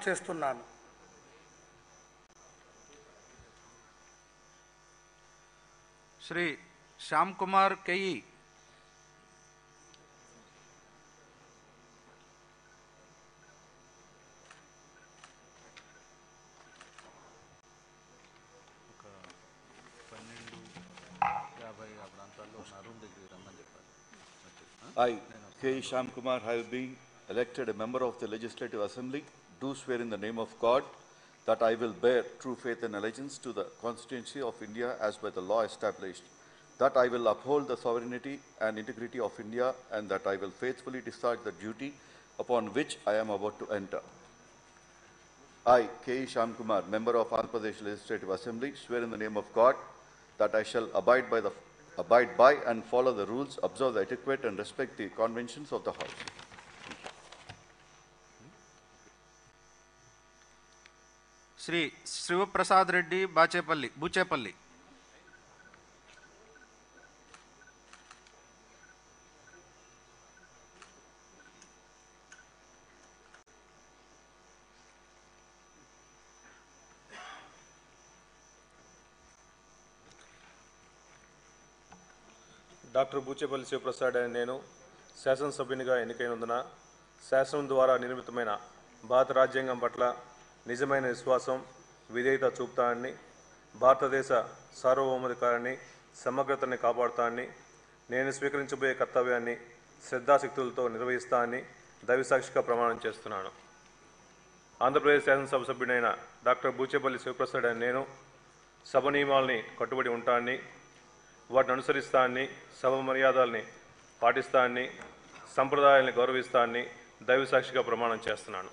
చేస్తున్నాను. శ్రీ శ్యామ్ కుమార్ కేయి. I, K. Shyam Kumar, have been elected a member of the Legislative Assembly, do swear in the name of God that I will bear true faith and allegiance to the Constitution of India as by the law established, that I will uphold the sovereignty and integrity of India, and that I will faithfully discharge the duty upon which I am about to enter. I, K. Shyam Kumar, member of Andhra Pradesh Legislative Assembly, swear in the name of God that I shall abide by and follow the rules, observe the etiquette, and respect the conventions of the House. Shri Shivaprasad Reddy Buchepalli. Doctor Buchepalli Shivaprasad అనే నేను శాసనసభ్యునిగా ఎన్నికైనందున శాసనం ద్వారా నిర్మితమైన భారత రాజ్యాంగం పట్ల నిజమైన విశ్వాసం, విధేయత చూపుతానని, భారతదేశ సార్వభౌమాధికారాన్ని, సమగ్రతని కాపాడుతానని, నేను స్వీకరించబోయే కర్తవ్యాన్ని శ్రద్ధాశక్తులతో నిర్వహిస్తానని దైవసాక్షిగా ప్రమాణం చేస్తున్నాను. ఆంధ్రప్రదేశ్ శాసనసభ సభ్యుడైన డాక్టర్ బూచేపల్లి శివప్రసాద్ అనే నేను సభ నియమాలని కట్టుబడి ఉంటానని, వాటిని అనుసరిస్తానని, సభ మర్యాదల్ని పాటిస్తానని, సంప్రదాయాల్ని గౌరవిస్తానని దైవసాక్షిగా ప్రమాణం చేస్తున్నాను.